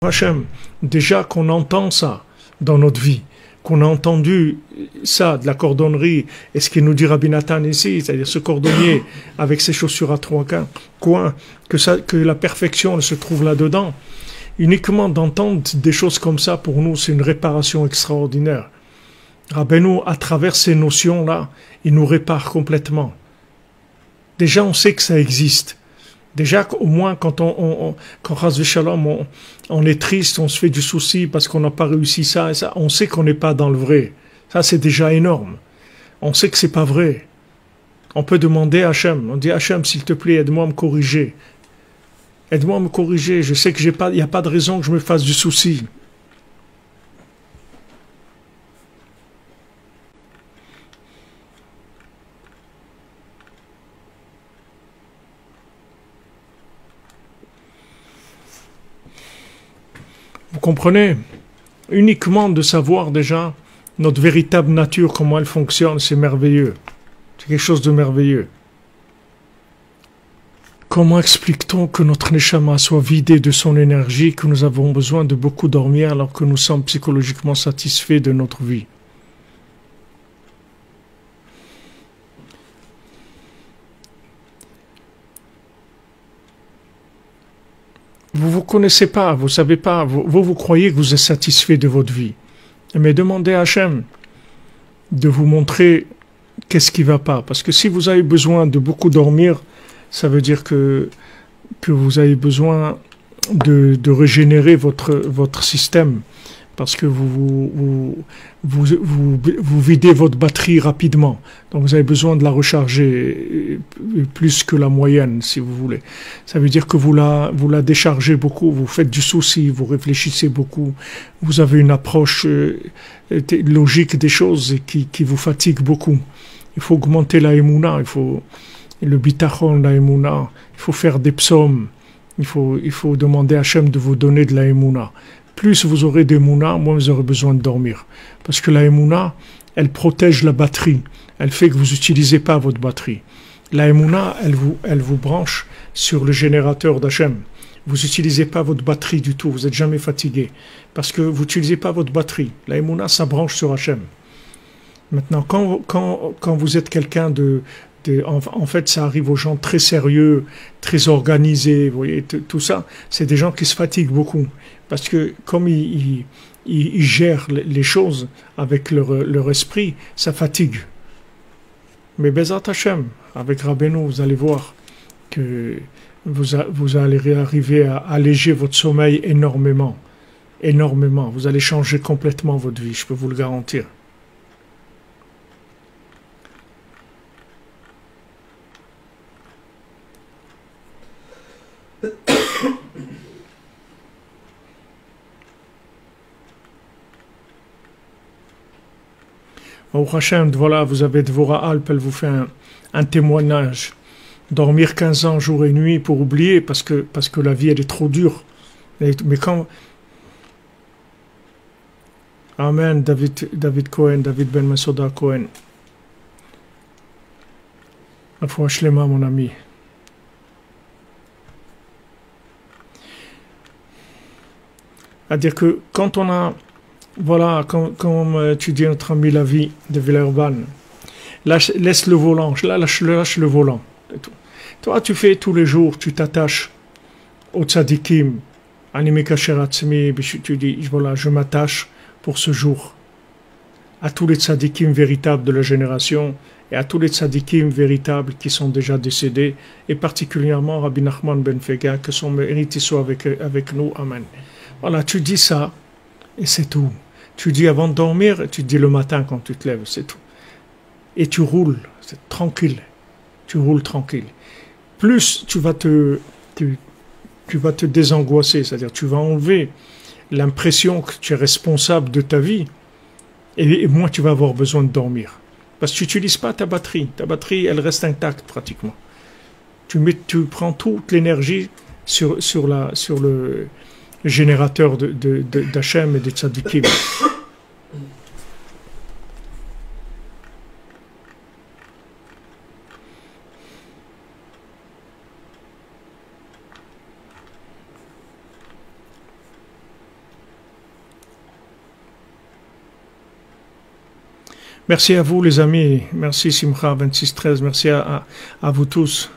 Hachem, déjà qu'on entend ça dans notre vie, qu'on a entendu ça de la cordonnerie, et ce qu'il nous dit Rabbi Nathan ici, c'est-à-dire ce cordonnier avec ses chaussures à trois coins, que la perfection elle se trouve là-dedans, uniquement d'entendre des choses comme ça, pour nous, c'est une réparation extraordinaire. Rabbeinu, à travers ces notions-là, il nous répare complètement. Déjà, on sait que ça existe. Déjà, au moins, quand on est triste, on se fait du souci parce qu'on n'a pas réussi ça et ça, on sait qu'on n'est pas dans le vrai. Ça, c'est déjà énorme. On sait que c'est pas vrai. On peut demander à Hachem. On dit, Hachem, s'il te plaît, aide-moi à me corriger. Aide-moi à me corriger. Je sais que il n'y a pas de raison que je me fasse du souci. Vous comprenez? Uniquement de savoir déjà notre véritable nature, comment elle fonctionne, c'est merveilleux. C'est quelque chose de merveilleux. Comment explique-t-on que notre neshama soit vidé de son énergie, que nous avons besoin de beaucoup dormir alors que nous sommes psychologiquement satisfaits de notre vie? Vous vous connaissez pas, vous savez pas, vous croyez que vous êtes satisfait de votre vie. Mais demandez à Hachem de vous montrer qu'est-ce qui va pas. Parce que si vous avez besoin de beaucoup dormir, ça veut dire que vous avez besoin de régénérer votre système. Parce que vous videz votre batterie rapidement. Donc vous avez besoin de la recharger plus que la moyenne, si vous voulez. Ça veut dire que vous la déchargez beaucoup, vous faites du souci, vous réfléchissez beaucoup, vous avez une approche logique des choses qui vous fatigue beaucoup. Il faut augmenter la émouna, il faut le bitachon, la émouna, il faut faire des psaumes, il faut demander à Hachem de vous donner de la émouna. Plus vous aurez d'émouna, moins vous aurez besoin de dormir. Parce que la émouna, elle protège la batterie. Elle fait que vous n'utilisez pas votre batterie. La émouna, elle vous branche sur le générateur d'Hachem. Vous n'utilisez pas votre batterie du tout. Vous n'êtes jamais fatigué. Parce que vous n'utilisez pas votre batterie. La émouna, ça branche sur Hachem. Maintenant, quand vous êtes quelqu'un en fait, ça arrive aux gens très sérieux, très organisés, vous voyez, tout ça, c'est des gens qui se fatiguent beaucoup. Parce que comme ils gèrent les choses avec leur esprit, ça fatigue. Mais Bezat Hashem, avec Rabbeinu, vous allez voir que vous allez arriver à alléger votre sommeil énormément. Énormément. Vous allez changer complètement votre vie, je peux vous le garantir. Au Hachem, voilà, vous avez Dvorah Alp, elle vous fait un témoignage. Dormir 15 ans, jour et nuit, pour oublier, parce que la vie, elle est trop dure. Mais quand... Amen, David Cohen, David Ben Mesoda Cohen. La foi Shlema, mon ami. C'est-à-dire que quand on a... Voilà, comme tu dis notre ami la vie de Villeurbanne, laisse le volant, lâche le volant. Toi, tu fais tous les jours, tu t'attaches au tzadikim, animika sheratzmi, tu dis, voilà, je m'attache pour ce jour à tous les tzadikim véritables de la génération et à tous les tzadikim véritables qui sont déjà décédés, et particulièrement Rabbi Nachman Ben Fega, que son mérite soit avec nous, amen. Voilà, tu dis ça, et c'est tout. Tu dis avant de dormir, tu dis le matin quand tu te lèves, c'est tout. Et tu roules, c'est tranquille. Tu roules tranquille. Plus tu vas te désangoisser, c'est-à-dire tu vas enlever l'impression que tu es responsable de ta vie, et moins tu vas avoir besoin de dormir. Parce que tu n'utilises pas ta batterie. Ta batterie, elle reste intacte pratiquement. Tu prends toute l'énergie sur le générateur d'Hachem et des tzadikim. Merci à vous les amis, merci Simcha 2613, merci à vous tous.